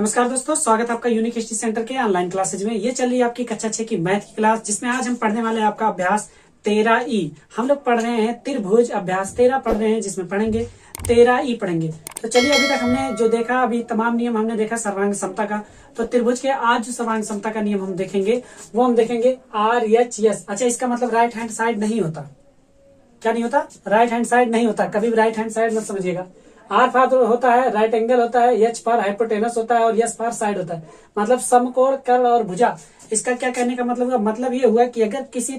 नमस्कार दोस्तों, स्वागत है आपका यूनिक हिस्ट्री सेंटर के ऑनलाइन क्लासेज में। ये चल रही है आपकी कक्षा 6 की मैथ की क्लास, जिसमें आज हम पढ़ने वाले हैं आपका अभ्यास 13E। हम लोग पढ़ रहे हैं त्रिभुज अभ्यास 13 पढ़ रहे हैं, जिसमें पढ़ेंगे 13E पढ़ेंगे। तो चलिए, अभी तक हमने जो देखा, अभी तमाम नियम हमने देखा सर्वांग समता का। तो त्रिभुज के आज जो सर्वांग समता का नियम हम देखेंगे वो हम देखेंगे RHS। अच्छा, इसका मतलब राइट हैंड साइड नहीं होता। क्या नहीं होता? राइट हैंड साइड नहीं होता। कभी भी राइट हैंड साइड मत समझिएगा। R फॉर होता है राइट एंगल होता है, H फॉर हाइपोटेनस होता है और S फॉर साइड होता है। मतलब समकोण, कर्ण और भुजा। इसका क्या कहने का मतलब ये हुआ कि अगर किसी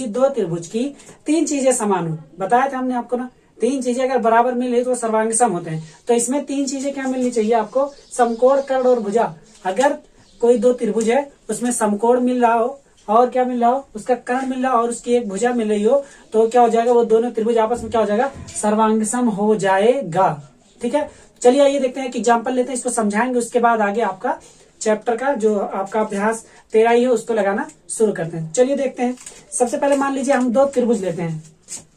दो त्रिभुज की तीन चीजें समान हो, बताया था हमने आपको ना, तीन चीजें अगर बराबर मिले तो सर्वांग सम होते हैं। तो इसमें तीन चीजें क्या मिलनी चाहिए आपको? समकोण, कर्ण और भुजा। अगर कोई दो त्रिभुज है, उसमें समकोण मिल रहा हो और क्या मिल रहा हो, उसका कर्ण मिल रहा हो और उसकी एक भुजा मिल रही हो, तो क्या हो जाएगा? वो दोनों त्रिभुज आपस में क्या हो जाएगा? सर्वांगसम हो जाएगा। ठीक है, चलिए आइए देखते हैं, एक एग्जाम्पल लेते हैं, इसको समझाएंगे, उसके बाद आगे आपका चैप्टर का जो आपका अभ्यास 13 ही है उसको लगाना शुरू करते हैं। चलिए देखते हैं। सबसे पहले मान लीजिए हम दो त्रिभुज लेते हैं।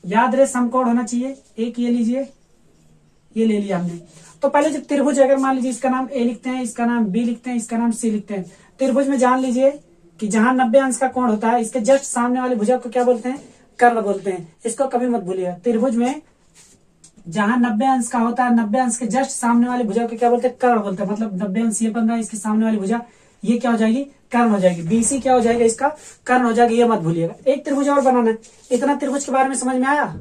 याद रहे समकोण होना चाहिए। एक ये लीजिए, ये ले लिया हमने। तो पहले जब त्रिभुज, अगर मान लीजिए इसका नाम A लिखते हैं, इसका नाम B लिखते हैं, इसका नाम C लिखते हैं। त्रिभुज में जान लीजिए कि जहां 90 अंश का कोण होता है, इसके जस्ट सामने वाली भुजा को क्या बोलते हैं? कर्ण बोलते हैं। इसको कभी मत भूलिएगा। त्रिभुज में जहां 90 अंश का होता है, 90 अंश के जस्ट सामने वाली भुजा को क्या बोलते हैं? कर्ण बोलते हैं। मतलब 90 अंश ये बन रहा है, इसके सामने वाली भुजा ये क्या हो जाएगी? कर्ण हो जाएगी। BC क्या हो जाएगा? इसका कर्ण हो जाएगा। ये मत भूलिएगा। एक त्रिभुज और बनाना है। इतना त्रिभुज के बारे में समझ में आया?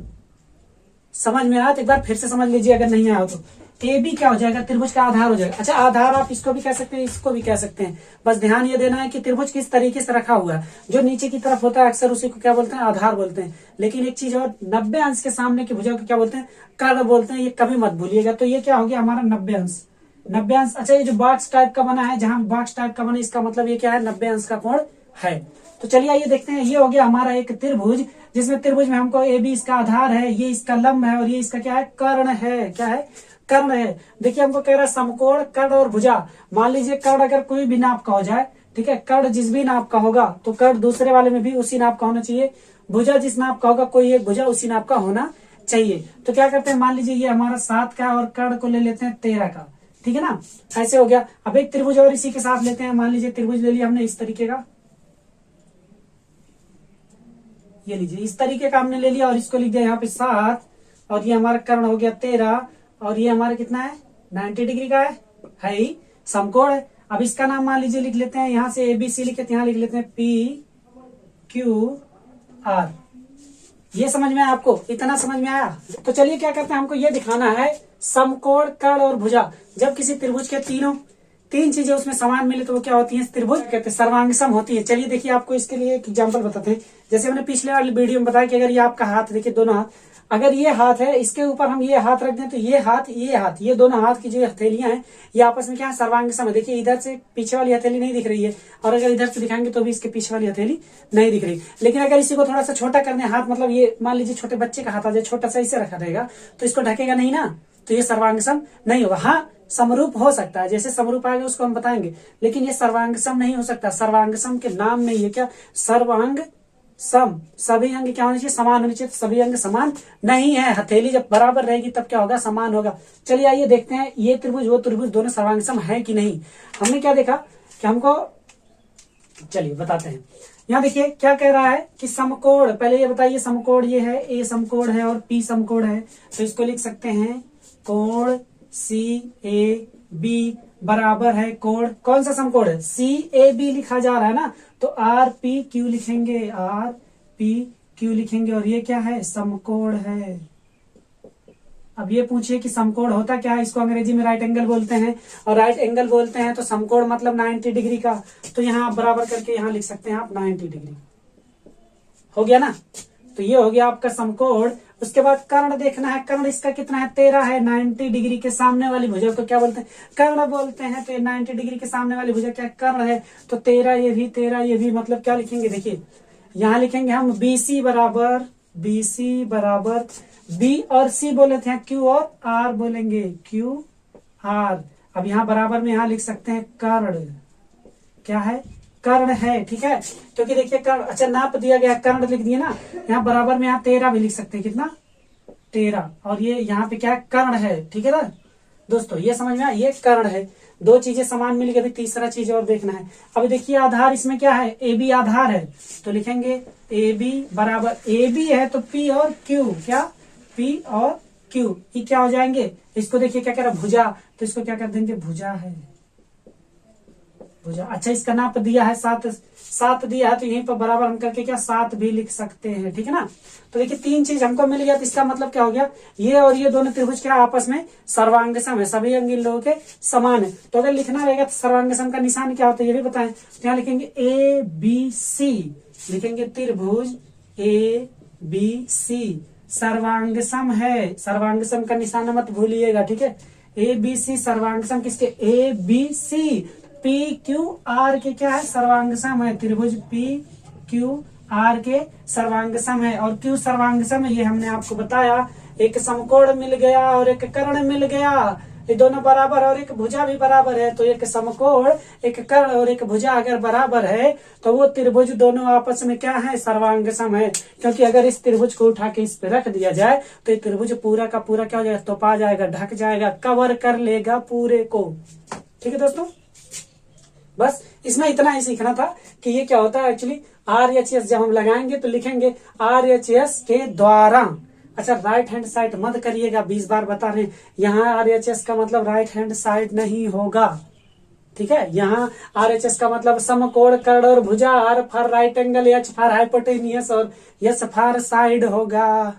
समझ में आया तो एक बार फिर से समझ लीजिए, अगर नहीं आया हो तो। AB क्या हो जाएगा? त्रिभुज का आधार हो जाएगा। अच्छा, आधार आप इसको भी कह सकते हैं, इसको भी कह सकते हैं। बस ध्यान ये देना है कि त्रिभुज किस तरीके से रखा हुआ है। जो नीचे की तरफ होता है अक्सर उसी को क्या बोलते हैं? आधार बोलते हैं। लेकिन एक चीज और, 90 अंश के सामने की भुजा को क्या बोलते हैं? कर्ण बोलते हैं। ये कभी मत भूलिएगा। तो ये क्या हो गया हमारा? 90 अंश। 90 अंश। अच्छा, ये जो बॉक्स टाइप का बना है, जहां बॉक्स टाइप का बना, इसका मतलब ये क्या है? 90 अंश का कोण है। तो चलिए आइए देखते हैं। ये हो गया हमारा एक त्रिभुज, जिसमें त्रिभुज में हमको AB इसका आधार है, ये इसका लंब है और ये इसका क्या है? कर्ण है। क्या है? कर्ण है। देखिए, हमको कह रहा है समकोण, कर्ण और भुजा। मान लीजिए कर्ण अगर कोई भी नाप का हो जाए, ठीक है, कर्ण जिस भी नाप का होगा तो कर्ण दूसरे वाले में भी उसी नाप का होना चाहिए। भुजा जिस नाप का होगा, कोई एक भुजा उसी नाप का होना चाहिए। तो क्या करते हैं, मान लीजिए ये हमारा 7 का और कर्ण को ले लेते हैं 13 का। ठीक है ना, ऐसे हो गया। अब एक त्रिभुज और इसी के साथ लेते हैं। मान लीजिए त्रिभुज ले लिया हमने इस तरीके का, ये लीजिए इस तरीके का हमने ले लिया और इसको लिख दिया यहाँ पे 7 और ये हमारा कर्ण हो गया 13 और ये हमारा कितना है? 90 डिग्री का है ही, समकोण है। अब इसका नाम मान लीजिए लिख लेते हैं, यहाँ से ABC लिखे, यहाँ लिख लेते हैं PQR। ये समझ में आया आपको? इतना समझ में आया? तो चलिए क्या करते हैं, हमको ये दिखाना है समकोण, कर्ण और भुजा। जब किसी त्रिभुज के तीन चीजें उसमें समान मिले तो वो क्या होती है? त्रिभुज कहते हैं, सर्वांगसम होती है। चलिए देखिए, आपको इसके लिए एक एग्जांपल बताते हैं। जैसे हमने पिछले वाली वीडियो में बताया कि अगर ये आपका हाथ, देखिए दोनों हाथ, अगर ये हाथ है, इसके ऊपर हम ये हाथ रख दें तो ये हाथ, ये दोनों हाथ की जो हथेलियां हैं, ये आपस में क्या है? सर्वांगसम है। देखिए, इधर से पीछे वाली हथेली नहीं दिख रही है और अगर इधर से दिखाएंगे तो भी इसके पीछे वाली हथेली नहीं दिख रही। लेकिन अगर इसी को थोड़ा सा छोटा कर दें हाथ, मतलब ये मान लीजिए छोटे बच्चे का हाथ आ जाए, छोटा सा इसे रखा रहेगा तो इसको ढकेगा नहीं ना, तो ये सर्वांगसम नहीं होगा। हाँ, समरूप हो सकता है, जैसे समरूप आएगा उसको हम बताएंगे, लेकिन ये सर्वांगसम नहीं हो सकता। सर्वांगसम के नाम में ये क्या? सर्वांग सम। सभी अंग क्या होने चाहिए? समान होने चाहिए। सभी अंग समान नहीं है। हथेली जब बराबर रहेगी तब क्या होगा? समान होगा। चलिए आइए देखते हैं, ये त्रिभुज वो त्रिभुज दोनों सर्वांगसम है कि नहीं। हमने क्या देखा कि हमको, चलिए बताते हैं। यहाँ देखिए क्या कह रहा है कि समकोण, पहले ये बताइए समकोण ये है, A समकोण है और P समकोण है। तो इसको लिख सकते हैं कोण CAB बराबर है कोण, कौन सा समकोण है? CAB लिखा जा रहा है ना, तो RPQ लिखेंगे, RPQ लिखेंगे और ये क्या है? समकोण है। अब ये पूछिए कि समकोण होता क्या है? इसको अंग्रेजी में राइट एंगल बोलते हैं और राइट एंगल बोलते हैं तो समकोण मतलब 90 डिग्री का। तो यहाँ आप बराबर करके यहाँ लिख सकते हैं आप 90 डिग्री। हो गया ना? तो ये हो गया आपका समकोण। उसके बाद कर्ण देखना है। कर्ण इसका कितना है? 13 है। 90 डिग्री के सामने वाली भुजा को क्या बोलते हैं? कर्ण बोलते हैं। तो 90 डिग्री के सामने वाली भुजा क्या? कर्ण है। तो 13 ये भी, 13 ये भी, मतलब क्या लिखेंगे? देखिए यहाँ लिखेंगे हम BC बराबर B और C बोले थे, Q और R बोलेंगे, QR। अब यहाँ बराबर में यहाँ लिख सकते हैं कर्ण। क्या है? कर्ण है। ठीक है, क्योंकि देखिए कर्ण, अच्छा नाप दिया गया, कर्ण लिख दिए ना, यहाँ बराबर में यहाँ 13 भी लिख सकते हैं। कितना? 13। और ये यहाँ पे क्या है? कर्ण है। ठीक है ना, दोस्तों ये समझ में आया, ये कर्ण है। दो चीजें समान मिल गई, अभी तीसरा चीज और देखना है। अभी देखिए आधार इसमें क्या है, ए बी आधार है, तो लिखेंगे ए बी बराबर, ए बी है तो पी और क्यू, क्या पी और क्यू, ये क्या हो जाएंगे, इसको देखिए क्या कह रहा है भुजा, तो इसको क्या कर देंगे भुजा है, भुजा। अच्छा इसका नाप दिया है 7, 7 दिया है, तो यहीं पर बराबर हम करके क्या 7 भी लिख सकते हैं, ठीक है ना। तो देखिए 3 चीज हमको मिल गया, तो इसका मतलब क्या हो गया, ये और ये दोनों त्रिभुज क्या आपस में सर्वांग सम है, सभी अंग इन लोगों के समान है। तो अगर लिखना रहेगा तो सर्वांग सम का निशान क्या होता है ये भी बताएं, तो यहाँ लिखेंगे ए बी सी, लिखेंगे त्रिभुज ए बी सी सर्वांग सम है, सर्वांग सम का निशान मत भूलिएगा, ठीक है। ए बी सी सर्वांग सम किसके, A B C P Q R के क्या है सर्वांग सम है, त्रिभुज पी क्यू आर के सर्वांग सम है। और क्यू सर्वांग सम है ये हमने आपको बताया, एक समकोण मिल गया और एक कर्ण मिल गया, ये दोनों बराबर और एक भुजा भी बराबर है, तो एक समकोण एक कर्ण और एक भुजा अगर बराबर है तो वो त्रिभुज दोनों आपस में क्या है सर्वांग सम है। क्योंकि अगर इस त्रिभुज को उठा के इस पे रख दिया जाए तो ये त्रिभुज पूरा का पूरा क्या हो जाएगा, तोपा जाएगा, ढक जाएगा, कवर कर लेगा पूरे को, ठीक है दोस्तों। बस इसमें इतना ही सीखना था कि ये क्या होता है एक्चुअली, RHS जब हम लगाएंगे तो लिखेंगे RHS के द्वारा। अच्छा राइट हैंड साइड मत करिएगा, 20 बार बता रहे हैं, यहाँ RHS का मतलब राइट हैंड साइड नहीं होगा, ठीक है। यहाँ RHS का मतलब समकोण कर्ण और भुजा, R for right angle, H for hypotenuse और S फॉर साइड होगा।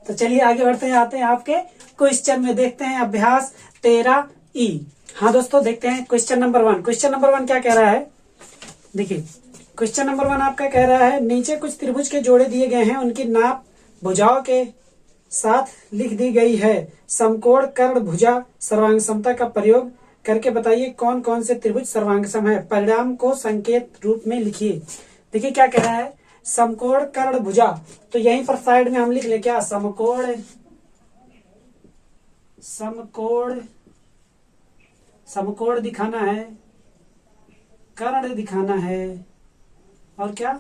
तो चलिए आगे बढ़ते हैं, आते हैं आपके क्वेश्चन में, देखते हैं अभ्यास 13E। हाँ दोस्तों देखते हैं क्वेश्चन नंबर 1। क्वेश्चन नंबर 1 क्या कह रहा है, देखिए क्वेश्चन नंबर 1 आपका कह रहा है नीचे कुछ त्रिभुज के जोड़े दिए गए हैं, उनकी नाप भुजाओं के साथ लिख दी गई है, समकोण कर्ण भुजा सर्वांग समता का प्रयोग करके बताइए कौन कौन से त्रिभुज सर्वांग सम है, परिणाम को संकेत रूप में लिखिए। देखिए क्या कह रहा है, समकोण कर्ण भुजा, तो यहीं पर साइड में हम लिख ले क्या, समकोण, समकोण, समकोण दिखाना है, कर्ण दिखाना है और क्या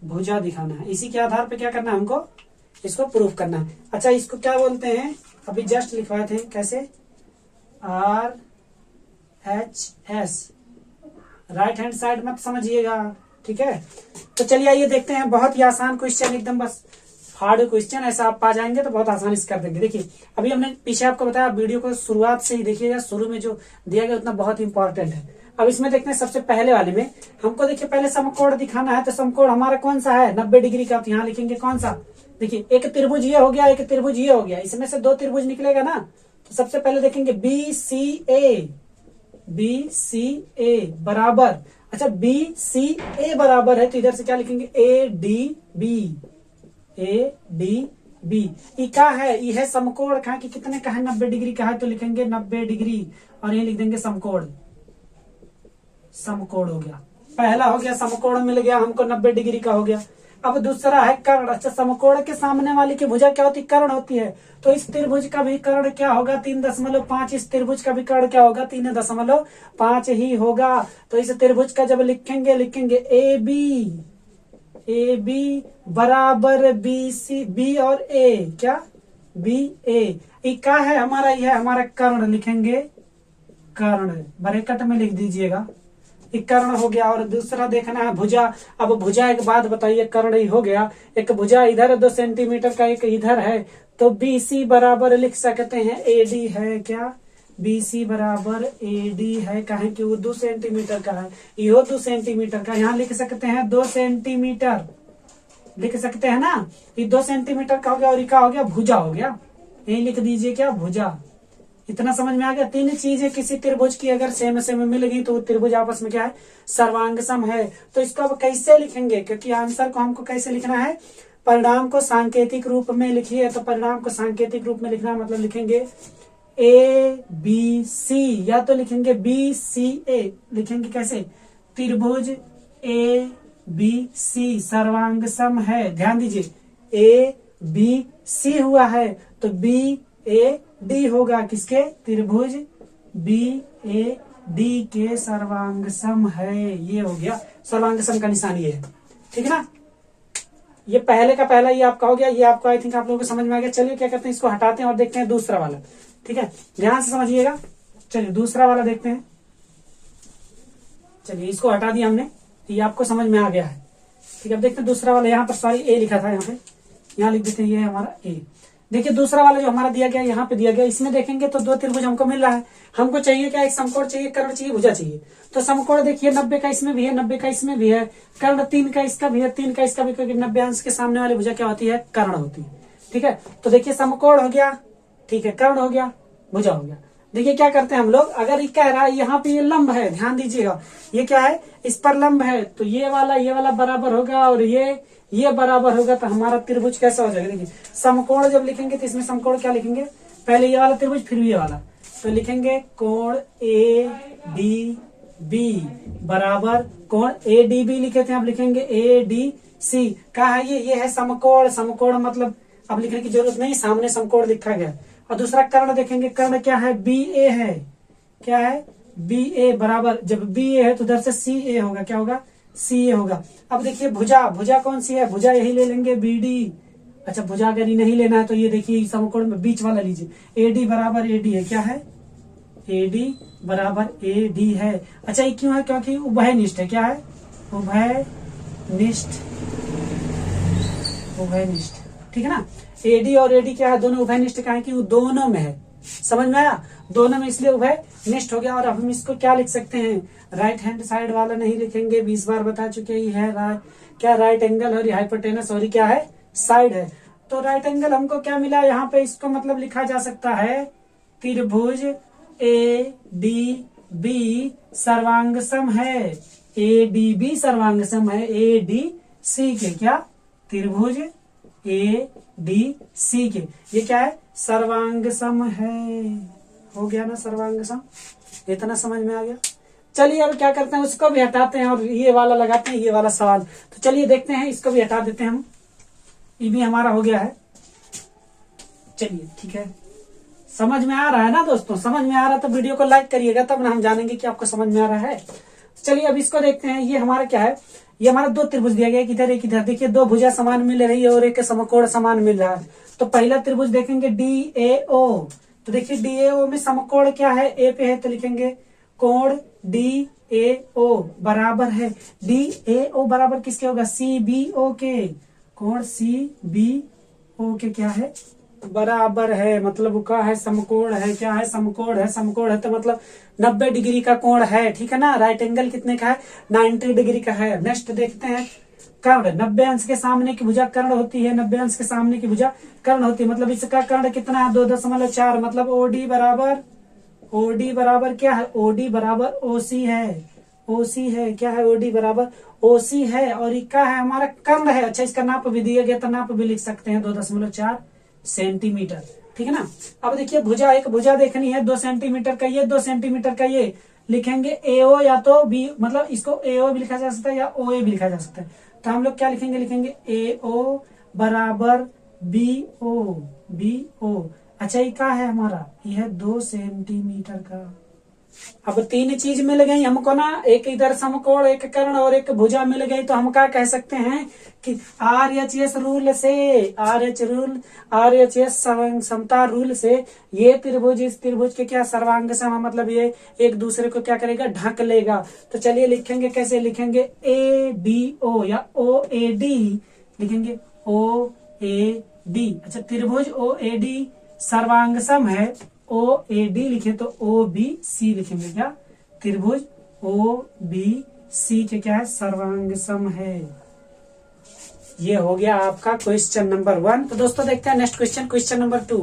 भुजा दिखाना है। इसी के आधार पे क्या करना है हमको, इसको प्रूफ करना है। अच्छा इसको क्या बोलते हैं, अभी जस्ट लिखवाए थे कैसे, RHS, राइट हैंड साइड मत समझिएगा, ठीक है। तो चलिए आइए देखते हैं, बहुत ही आसान क्वेश्चन, एकदम बस हार्ड क्वेश्चन, ऐसा आप पा जाएंगे तो बहुत आसानी से कर देंगे। देखिए अभी हमने पीछे आपको बताया, वीडियो को शुरुआत से ही देखिएगा, शुरू में जो दिया गया उतना बहुत इंपॉर्टेंट है। अब इसमें देखते हैं सबसे पहले वाले में हमको देखिए पहले समकोण दिखाना है, तो समकोण हमारा कौन सा है 90 डिग्री का, तो यहाँ लिखेंगे कौन सा, देखिए एक त्रिभुज ये हो गया, एक त्रिभुज ये हो गया, इसमें से 2 त्रिभुज निकलेगा ना, तो सबसे पहले देखेंगे BCA, BCA बराबर, अच्छा BCA बराबर है तो इधर से क्या लिखेंगे ADB, ADB, ये क्या है, ये है समकोण का, कि कितने का है 90 डिग्री का है, तो लिखेंगे 90 डिग्री और ये लिख देंगे समकोण, समकोण हो गया, पहला हो गया समकोण मिल गया हमको 90 डिग्री का हो गया। अब दूसरा है कर्ण, अच्छा समकोण के सामने वाली की भुजा क्या होती है, कर्ण होती है, तो इस त्रिभुज का भी कर्ण क्या होगा 3.5, इस त्रिभुज का भी कर्ण क्या होगा 3.5 ही होगा। तो इस त्रिभुज का जब लिखेंगे AB बराबर BC, B और A, क्या BA, ये क्या है हमारा, यह है हमारा कर्ण, लिखेंगे कर्ण, ब्रैकेट में लिख दीजिएगा, एक कर्ण हो गया। और दूसरा देखना है भुजा, अब भुजा एक बात बताइए, कर्ण ही हो गया, एक भुजा इधर 2 सेंटीमीटर का, एक इधर है, तो BC बराबर लिख सकते हैं AD है, क्या BC बराबर AD है, कहे कि वो 2 सेंटीमीटर का है, यो 2 सेंटीमीटर का, यहाँ लिख सकते हैं 2 सेंटीमीटर लिख सकते हैं ना, ये 2 सेंटीमीटर का हो गया, और ये क्या हो गया भुजा हो गया, यही लिख दीजिए क्या भुजा। इतना समझ में आ गया, 3 चीजें किसी त्रिभुज की अगर सेम सेम मिल गई तो त्रिभुज आपस में क्या है सर्वांग सम है। तो इसको अब कैसे लिखेंगे, क्योंकि आंसर को हमको कैसे लिखना है, परिणाम को सांकेतिक रूप में लिखिए, तो परिणाम को सांकेतिक रूप में लिखना मतलब लिखेंगे ABC, या तो लिखेंगे BCA, लिखेंगे कैसे, त्रिभुज ABC सर्वांग सम है, ध्यान दीजिए ABC हुआ है तो BAD होगा, किसके, त्रिभुज BAD के सर्वांग सम है, ये हो गया सर्वांग सम का निशान ये है, ठीक है ना। ये पहले का पहला ये आपका हो गया, ये आपका आई थिंक आप लोगों को समझ में आ गया। चलिए क्या करते हैं, इसको हटाते हैं और देखते हैं दूसरा वाला। ठीक है, ध्यान से समझिएगा। चलिए दूसरा वाला देखते हैं। चलिए इसको हटा दिया हमने, ये आपको समझ में आ गया है। ठीक है, अब देखते हैं दूसरा वाला। यहाँ पर सॉरी ए लिखा था, यहाँ पे यहाँ लिख देते हैं, ये है हमारा ए। देखिए दूसरा वाला जो हमारा दिया गया, यहाँ पे दिया गया, इसमें देखेंगे तो दो त्रिभुज हमको मिल रहा है। हमको चाहिए क्या, एक समकोण चाहिए, कर्ण चाहिए, भुजा चाहिए। तो समकोण देखिए 90 का इसमें भी है, 90 का इसमें भी है, कर्ण 3 का इसका भी है, 3 का इसका भी, क्योंकि 90 अंश के सामने वाली भुजा क्या होती है, कर्ण होती है। ठीक है, तो देखिए समकोण हो गया, ठीक है, कर्ण हो गया, भुजा हो गया। देखिए क्या करते हैं हम लोग, अगर ये कह रहा है यहाँ पे ये लंब है, ध्यान दीजिएगा, ये क्या है, इस पर लंब है, तो ये वाला बराबर होगा और ये बराबर होगा, तो हमारा त्रिभुज कैसा हो जाएगा। देखिए समकोण जब लिखेंगे तो इसमें समकोण क्या लिखेंगे, पहले ये वाला त्रिभुज फिर ये वाला, तो लिखेंगे कोण ए डी बी बराबर कोण ए डी बी लिखे थे, अब लिखेंगे ए डी सी। कहा है ये है समकोण। समकोण मतलब अब लिखने की जरूरत नहीं, सामने समकोण लिखा गया। और दूसरा कर्ण देखेंगे, कर्ण क्या है, बी ए है, क्या है, बी ए बराबर, जब बी ए है तो उधर से सी ए होगा, क्या होगा, सी ए होगा। अब देखिए भुजा, भुजा कौन सी है, भुजा यही ले लेंगे बी डी। अच्छा भुजा अगर ये नहीं लेना है तो ये देखिए समकोण में बीच वाला लीजिए, ए डी बराबर ए डी है, क्या है, ए डी बराबर ए डी है। अच्छा ये क्यों है, क्योंकि उभयनिष्ठ है, क्या है, उभयनिष्ठ, उभयनिष्ठ, ठीक है ना। एडी और एडी क्या है, दोनों उभयनिष्ठ का है कि वो दोनों में है, समझ में आया, दोनों में, इसलिए उभयनिष्ठ हो गया। और अब हम इसको क्या लिख सकते हैं, राइट हैंड साइड वाला नहीं लिखेंगे, 20 बार बता चुके ही है, क्या राइट एंगल और हाइपोटेनस और क्या है, साइड है। तो राइट एंगल हमको क्या मिला यहाँ पे, इसको मतलब लिखा जा सकता है त्रिभुज ए डी बी सर्वांगसम है, ए डी बी सर्वांगसम है ए डी सी के, क्या, त्रिभुज ए डी सी के, ये क्या है, सर्वांगसम है। हो गया ना सर्वांगसम, इतना समझ में आ गया। चलिए अब क्या करते हैं, उसको भी हटाते हैं और ये वाला लगाते हैं, ये वाला सवाल। तो चलिए देखते हैं, इसको भी हटा देते हैं हम, ये भी हमारा हो गया है। चलिए ठीक है, समझ में आ रहा है ना दोस्तों, समझ में आ रहा है तो वीडियो को लाइक करिएगा, तब ना हम जानेंगे कि आपको समझ में आ रहा है। चलिए अब इसको देखते हैं, ये हमारा क्या है, ये हमारा दो त्रिभुज दिया गया, एक इधर एक इधर। देखिए दो भुजा समान मिल रही है और एक समकोण समान मिल रहा है। तो पहला त्रिभुज देखेंगे डी ए ओ, तो देखिए डी ए ओ में समकोण क्या है, ए पे है, तो लिखेंगे कोण डी ए ओ बराबर है, डी ए ओ बराबर किसके होगा, सी बी ओ के, कोण सी बी ओ के क्या है, बराबर है। मतलब क्या है, समकोण है, क्या है, समकोण है, समकोण है तो मतलब 90 डिग्री का कोण है, ठीक है ना। राइट एंगल कितने का है, 90 डिग्री का है। नेक्स्ट देखते हैं कर्ण, 90 अंश के सामने की भुजा कर्ण होती है, 90 अंश के सामने की भुजा कर्ण होती है, मतलब इसका कर्ण कितना है, 2.4, मतलब ओडी बराबर क्या है, ओडी बराबर ओसी है, ओसी है, क्या है, ओडी बराबर ओसी है। और क्या है, हमारा कर्ण है। अच्छा इसका नाप भी दिया गया, तो नाप भी लिख सकते हैं 2.4 सेंटीमीटर, ठीक है ना। अब देखिए भुजा, एक भुजा देखनी है 2 सेंटीमीटर का ये, 2 सेंटीमीटर का ये, लिखेंगे एओ या तो बी, मतलब इसको एओ भी लिखा जा सकता है या ओए भी लिखा जा सकता है। तो हम लोग क्या लिखेंगे, लिखेंगे एओ बराबर बी ओ। अच्छा ये क्या है हमारा, ये है 2 सेंटीमीटर का। अब 3 चीज मिल गई हमको ना, एक इधर समकोण, एक कर्ण और एक भुजा मिल गई, तो हम क्या कह सकते हैं कि RHS रूल से, RHS समता रूल से ये त्रिभुज इस त्रिभुज के क्या सर्वांग सम, मतलब ये एक दूसरे को क्या करेगा, ढक लेगा। तो चलिए लिखेंगे, कैसे लिखेंगे, ADO या OAD लिखेंगे, OAD। अच्छा त्रिभुज OAD सर्वांग सम है, OAD लिखे तो OBC लिखेंगे, क्या, त्रिभुज OBC के क्या है, सर्वांग सम है। ये हो गया आपका क्वेश्चन नंबर 1। तो दोस्तों देखते हैं next question, question number 2।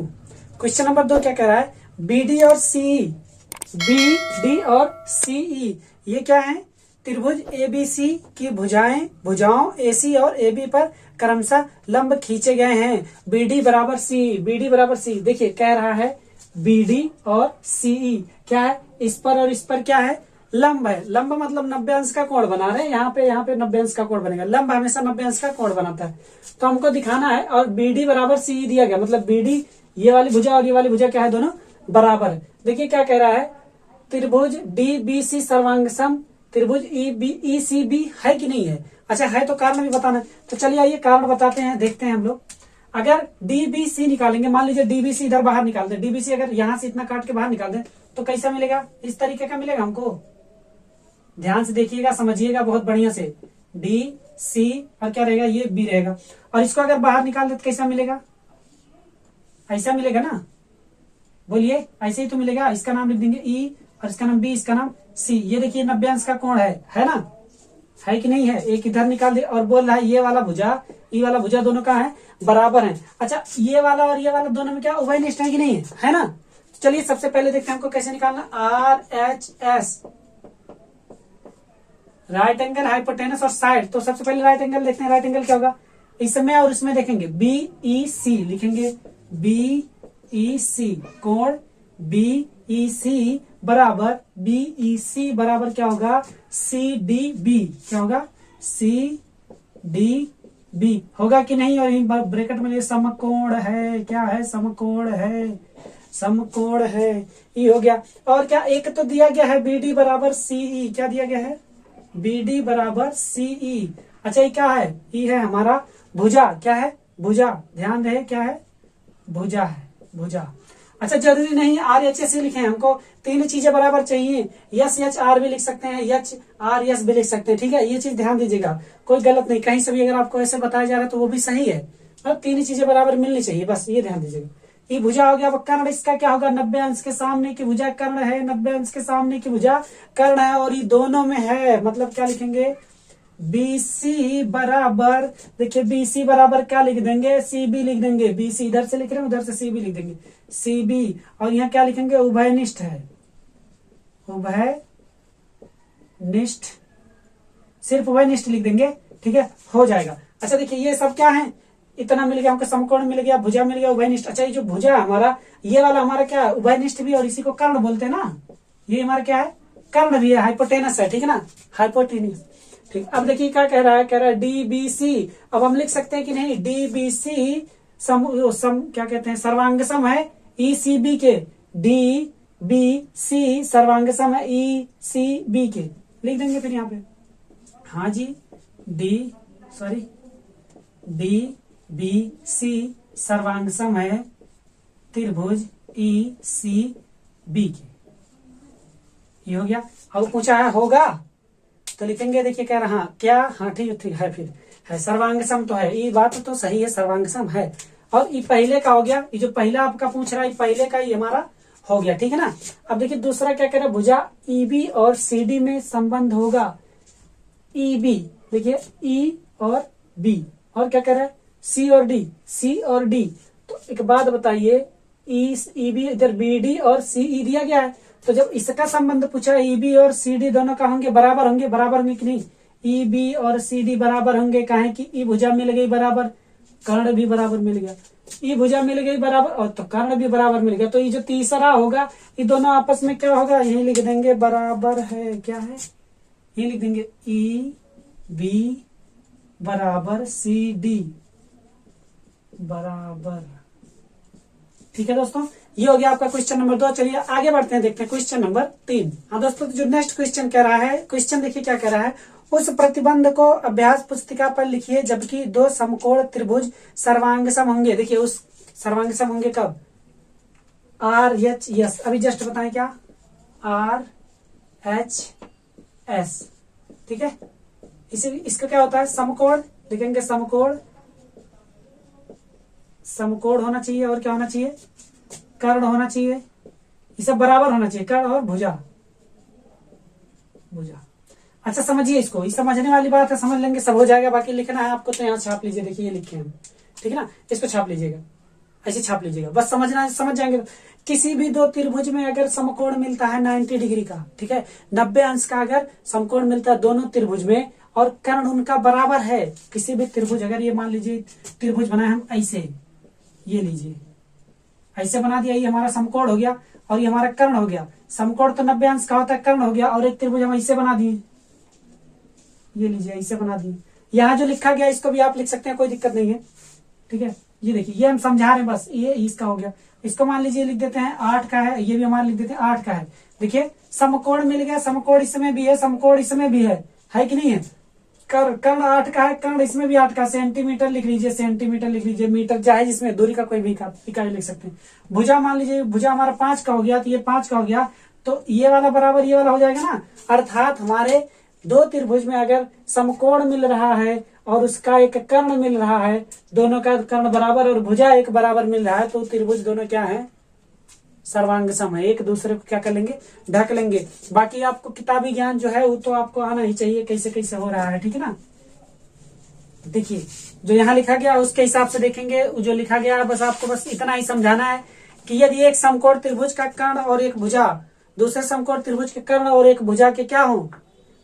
Question number 2 क्या कह रहा है, BD और CE ये क्या है, त्रिभुज ABC की भुजाओं AC और AB पर क्रमशः लंब खींचे गए हैं। BD बराबर C, देखिए कह रहा है BD और CE क्या है, इस पर और इस पर क्या है, लंब है। लंब मतलब 90 अंश का कोण बना रहे हैं, यहाँ पे 90 अंश का कोण बनेगा। लंब हमेशा 90 अंश का कोण बनाता है, तो हमको दिखाना है। और BD बराबर CE दिया गया, मतलब BD ये वाली भुजा और ये वाली भुजा क्या है, दोनों बराबर है। देखिए क्या कह रहा है, त्रिभुज DBC सर्वांगसम, त्रिभुज ECB है कि नहीं है। अच्छा है तो कारण भी बताना है। तो चलिए आइए कारण बताते हैं, देखते हैं हम लोग। अगर डीबीसी निकालेंगे, मान लीजिए डीबीसी इधर बाहर निकाल दे, डीबीसी अगर यहां से इतना काट के बाहर निकाल दे तो कैसा मिलेगा, इस तरीके का मिलेगा हमको। ध्यान से देखिएगा, समझिएगा बहुत बढ़िया से। डी सी और क्या रहेगा, ये बी रहेगा। और इसको अगर बाहर निकाल दे तो कैसा मिलेगा, ऐसा मिलेगा ना, बोलिए ऐसे ही तो मिलेगा। इसका नाम लिख देंगे ई और इसका नाम बी, इसका नाम सी। ये देखिए 90 अंश का कोण है ना, है कि नहीं है। एक इधर निकाल दे और बोल रहा है ये वाला भुजा, ये वाला भुजा दोनों का है, बराबर है। अच्छा ये वाला और ये वाला दोनों में क्या उभयनिष्ठ है कि नहीं है ना। चलिए सबसे पहले देखते हैं हमको कैसे निकालना। R H S, right angle, hypotenuse और साइड। तो सबसे पहले राइट एंगल देखते हैं, राइट एंगल क्या होगा, इसमें और इसमें देखेंगे। बी ई सी लिखेंगे, बी ई सी, कोण बी ई सी बराबर, बी ई सी बराबर क्या होगा, सी डी बी। क्या होगा, सी डी बी होगा कि नहीं। और ब्रैकेट में समकोण है, क्या है, समकोण है, समकोण है, ये हो गया। और क्या एक तो दिया गया है बी डी बराबर सी ई, क्या दिया गया है, बी डी बराबर सी ई। अच्छा ये क्या है, ये है हमारा भुजा, क्या है, भुजा, ध्यान रहे क्या है, भुजा है, भुजा। अच्छा जरूरी नहीं आर एच एस ही लिखे, हमको तीन चीजें बराबर चाहिए। यस एच आर भी लिख सकते हैं, एच आर एस भी लिख सकते हैं, ठीक है। ये चीज ध्यान दीजिएगा, कोई गलत नहीं, कहीं से भी अगर आपको ऐसे बताया जा रहा है तो वो भी सही है, मतलब तीन चीजें बराबर मिलनी चाहिए, बस ये ध्यान दीजिएगा। ये भुजा हो गया। कर्ण इसका क्या होगा, 90 अंश के सामने की भुजा कर्ण है, 90 अंश के सामने की भुजा कर्ण है, और ये दोनों में है, मतलब क्या लिखेंगे, BC बराबर, देखिए BC बराबर क्या लिख देंगे, CB लिख देंगे। BC इधर से लिख रहे हैं, उधर से CB लिख देंगे, CB। और यहाँ क्या लिखेंगे, उभयनिष्ठ है, उभयनिष्ठ, सिर्फ उभयनिष्ठ लिख देंगे, ठीक है, हो जाएगा। अच्छा देखिए ये सब क्या है, इतना मिल गया हमको, समकोण मिल गया, भुजा मिल गया, उभयनिष्ठ। अच्छा ये जो भुजा है हमारा, ये वाला हमारा क्या है, उभयनिष्ठ भी, और इसी को कर्ण बोलते हैं ना, ये हमारा क्या है, कर्ण भी है, हाइपोटेनस है, ठीक है ना, हाइपोटेनस। ठीक, अब देखिए क्या कह रहा है, कह रहा है डीबीसी। अब हम लिख सकते हैं कि नहीं, डीबीसी सम क्या कहते हैं, सर्वांग सम है ईसीबी के, डीबीसी सर्वांग सम है ईसीबी के, लिख देंगे फिर यहाँ पे। हाँ जी, डीबीसी सर्वांग सम है त्रिभुज ईसीबी के, ये हो गया। अब पूछा है होगा तो लिखेंगे, देखिए कह रहा क्या, हाँ ठीक है, फिर है सर्वांग सम तो है, ये बात तो सही है, सर्वांग सम है। और ये पहले का हो गया, ये जो पहला आपका पूछ रहा है पहले का ये हमारा हो गया, ठीक है ना। अब देखिए दूसरा क्या कह रहा है, भुजा ईबी और सीडी में संबंध होगा, ईबी, देखिए ई और बी, और क्या कह रहा है, सी और डी। तो एक बात बताइए, ईबी इधर बीडी और सीई दिया गया है, तो जब इसका संबंध पूछा ईबी और सीडी दोनों का होंगे, बराबर होंगे कि नहीं, ईबी और सीडी बराबर होंगे, कहें कि ई भुजा मिल गई बराबर, कर्ण भी बराबर मिल गया, ई भुजा मिल गई बराबर, और तो कर्ण भी बराबर मिल गया। तो ये जो तीसरा होगा, ये दोनों आपस में क्या होगा, यही लिख देंगे, बराबर है, क्या है, ये लिख देंगे, ई बी बराबर सी डी बराबर, ठीक है दोस्तों। ये हो गया आपका क्वेश्चन नंबर 2। चलिए आगे बढ़ते हैं, देखते हैं क्वेश्चन नंबर 3। हाँ दोस्तों, जो नेक्स्ट क्वेश्चन कह रहा है, क्वेश्चन देखिए क्या कह रहा है, उस प्रतिबंध को अभ्यास पुस्तिका पर लिखिए जबकि दो समकोण त्रिभुज सर्वांग सम होंगे। देखिए उस सर्वांग सम होंगे कब, आर एच एस, अभी जस्ट बताएं क्या, आर एच एस, ठीक है। इसे इसका क्या होता है, समकोण लिखेंगे, समकोण होना चाहिए, और क्या होना चाहिए, कर्ण होना चाहिए, ये सब बराबर होना चाहिए, कर्ण और भुजा। अच्छा समझिए इसको, ये समझने वाली बात है, समझ लेंगे सब हो जाएगा। बाकी लिखना है आपको तो यहाँ छाप लीजिए, देखिए ये लिखे हम, ठीक है ना, इसको छाप लीजिएगा, ऐसे छाप लीजिएगा, बस समझना है, समझ जाएंगे। किसी भी दो त्रिभुज में अगर समकोण मिलता है 90 डिग्री का, ठीक है, 90 अंश का अगर समकोण मिलता है दोनों त्रिभुज में, और कर्ण उनका बराबर है, किसी भी त्रिभुज, अगर ये मान लीजिए त्रिभुज बनाए हम ऐसे, ये लीजिए ऐसे बना दिया, ये हमारा समकोण हो गया, और ये हमारा कर्ण हो गया। समकोण तो 90 अंश का होता है, कर्ण हो गया, और एक त्रिभुज हम ऐसे बना दिए, ये लीजिए ऐसे बना दिए। यहाँ जो लिखा गया इसको भी आप लिख सकते हैं, कोई दिक्कत नहीं है, ठीक है। ये देखिए ये हम समझा रहे हैं, बस ये इसका हो गया। इसको मान लीजिए लिख देते हैं 8 का है, ये भी हमारा लिख देते हैं 8 का है। देखिए समकोण मिल गया, समकोण इसमें भी है, समकोण इसमें भी है कि नहीं है। कर्ण 8 का है, कर्ण इसमें भी 8 का, सेंटीमीटर लिख लीजिए, सेंटीमीटर लिख लीजिए, मीटर चाहे जिसमें दूरी का कोई भी इकाई लिख सकते हैं। भुजा मान लीजिए, भुजा हमारा 5 का हो गया, तो ये 5 का हो गया, तो ये वाला बराबर ये वाला हो जाएगा ना। अर्थात हमारे दो त्रिभुज में अगर समकोण मिल रहा है और उसका एक कर्ण मिल रहा है, दोनों का कर्ण बराबर और भुजा एक बराबर मिल रहा है, तो त्रिभुज दोनों क्या है, सर्वांग सम है, एक दूसरे को क्या कर लेंगे, ढक लेंगे। बाकी आपको किताबी ज्ञान जो है वो तो आपको आना ही चाहिए, कैसे कैसे हो रहा है, ठीक है ना। देखिए जो यहाँ लिखा गया उसके हिसाब से देखेंगे, जो लिखा गया है बस आपको बस इतना ही समझाना है कि यदि एक समकोण त्रिभुज का कर्ण और एक भुजा दूसरे समकोण त्रिभुज के कर्ण और एक भुजा के क्या हो,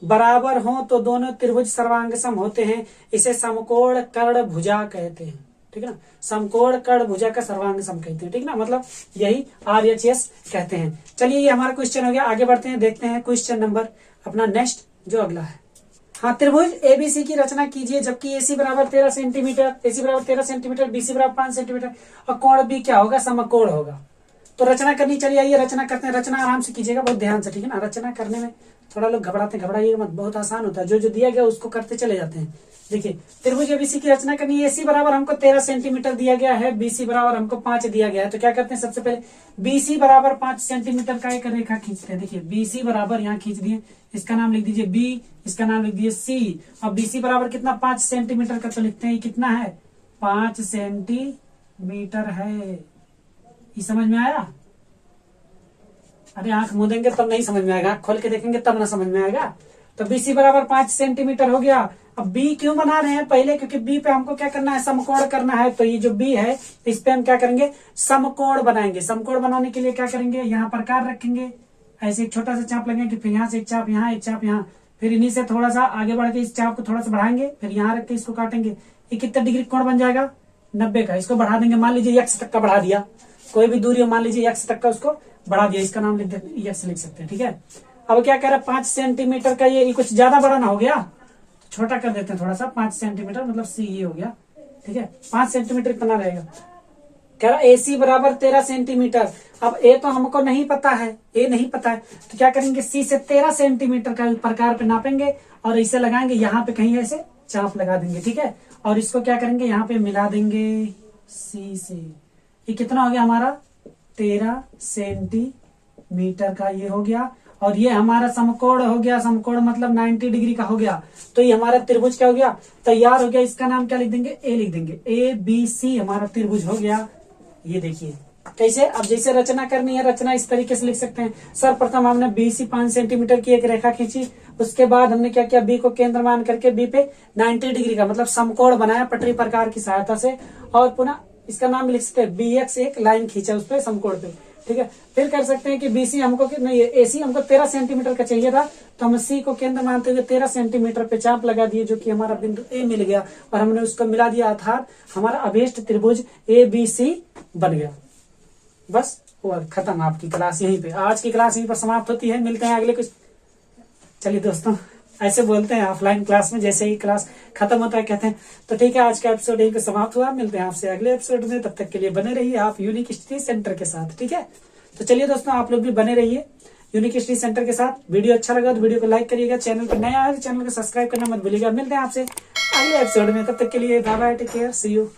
बराबर हो, तो दोनों त्रिभुज सर्वांगसम होते हैं। इसे समकोण कर्ण भुजा कहते हैं, ठीक है ना। समकोण कर्ण भुजा का सर्वांगसम कहते हैं, ठीक है ना, मतलब यही RHS कहते हैं। चलिए ये हमारा क्वेश्चन हो गया, आगे बढ़ते हैं, देखते हैं क्वेश्चन नंबर अपना नेक्स्ट जो अगला है। हाँ, त्रिभुज ABC की रचना कीजिए जबकि AC बराबर 13 सेंटीमीटर, AC बराबर 13 सेंटीमीटर, BC बराबर 5 सेंटीमीटर और कोण B क्या होगा, समकोण होगा। तो रचना करनी, चलिए आइए रचना करते हैं। रचना आराम से कीजिएगा, बहुत ध्यान से, ठीक है ना। रचना करने में थोड़ा लोग घबराते हैं, घबराइएगा मत, बहुत आसान होता है, जो जो दिया गया उसको करते चले जाते हैं। देखिए त्रिभुज ABC की रचना करनी है। AC बराबर हमको 13 सेंटीमीटर दिया गया है, BC बराबर हमको 5 दिया गया है। तो क्या करते हैं, सबसे पहले BC बराबर 5 सेंटीमीटर का एक रेखा खींचते हैं। देखिए BC बराबर यहाँ खींच दिए, इसका नाम लिख दीजिए B, इसका नाम लिख दीजिए C। और BC बराबर कितना, 5 सेंटीमीटर का, तो लिखते हैं कितना है, 5 सेंटीमीटर है। ये समझ में आया? अरे आंख मूंदेंगे तब नहीं समझ में आएगा, आंख खोल के देखेंगे तब ना समझ में आएगा। तो BC बराबर 5 सेंटीमीटर हो गया। अब B क्यों बना रहे हैं पहले, क्योंकि B पे हमको क्या करना है, समकोण करना है। तो ये जो B है इस पे हम क्या करेंगे, समकोण बनाएंगे। समकोण बनाने के लिए क्या करेंगे, यहाँ प्रकार रखेंगे, ऐसे एक छोटा सा चाप लगेंगे, फिर यहाँ से एक चाप यहाँ, एक चाप यहाँ, फिर इन्हीं से थोड़ा सा आगे बढ़ के इस चाप को थोड़ा सा बढ़ाएंगे, फिर यहाँ रख के इसको काटेंगे। ये कितना डिग्री कोण बन जाएगा, 90 का। इसको बढ़ा देंगे, मान लीजिए x तक का बढ़ा दिया, कोई भी दूरी हो मान लीजिए x तक का, उसको बढ़ा दिया, इसका नाम x लिख सकते हैं, ठीक है। अब क्या कह रहा है, 5 सेंटीमीटर का, ये कुछ ज्यादा बड़ा ना हो गया, तो छोटा कर देते हैं थोड़ा सा, 5 सेंटीमीटर मतलब C ये हो गया, ठीक है। 5 सेंटीमीटर कितना रहेगा, कह रहा AC बराबर 13 सेंटीमीटर। अब A तो हमको नहीं पता है, A नहीं पता है, तो क्या करेंगे, C से 13 सेंटीमीटर का प्रकार पे नापेंगे और इसे लगाएंगे, यहाँ पे कहीं ऐसे चाप लगा देंगे, ठीक है। और इसको क्या करेंगे, यहाँ पे मिला देंगे C से। ये कितना हो गया हमारा, 13 सेंटीमीटर का ये हो गया। और ये हमारा समकोण हो गया, समकोण मतलब 90 डिग्री का हो गया। तो ये हमारा त्रिभुज क्या हो गया, तैयार हो गया। इसका नाम क्या लिख देंगे, A लिख देंगे, ABC हमारा त्रिभुज हो गया। ये देखिए कैसे, अब जैसे रचना करनी है, रचना इस तरीके से लिख सकते हैं। सर्वप्रथम हमने BC 5 सेंटीमीटर की एक रेखा खींची, उसके बाद हमने क्या किया, B को केंद्र मान करके B पे 90 डिग्री का मतलब समकोण बनाया पटरी प्रकार की सहायता से, और पुनः इसका नाम लिख सकते हैं BX, एक लाइन खींचा उस पे समकोण पे, ठीक है। फिर कर सकते हैं कि BC हमको नहीं, AC हमको 13 सेंटीमीटर का चाहिए था, तो हम C को केंद्र मानते हुए 13 सेंटीमीटर पे चाप लगा दिए, जो कि हमारा बिंदु A मिल गया और हमने उसको मिला दिया, अर्थात हमारा अभीष्ट त्रिभुज ABC बन गया। बस हुआ, खत्म आपकी क्लास यहीं पे। आज की क्लास यहीं पर समाप्त होती है, मिलते हैं अगले कुछ। चलिए दोस्तों, ऐसे बोलते हैं ऑफलाइन क्लास में, जैसे ही क्लास खत्म होता है कहते हैं। तो ठीक है, आज का एपिसोड यहीं पे समाप्त हुआ, मिलते हैं आपसे अगले एपिसोड में। तब तक के लिए बने रहिए आप यूनिक स्टडी सेंटर के साथ, ठीक है। तो चलिए दोस्तों, आप लोग भी बने रहिए यूनिक स्टडी सेंटर के साथ। वीडियो अच्छा लगा तो वीडियो को लाइक करिएगा, चैनल पर नया है तो चैनल को सब्सक्राइब करना मत भूलिएगा। मिलते हैं आपसे अगले एपिसोड में, तब तक के लिए bye bye, take care, see you.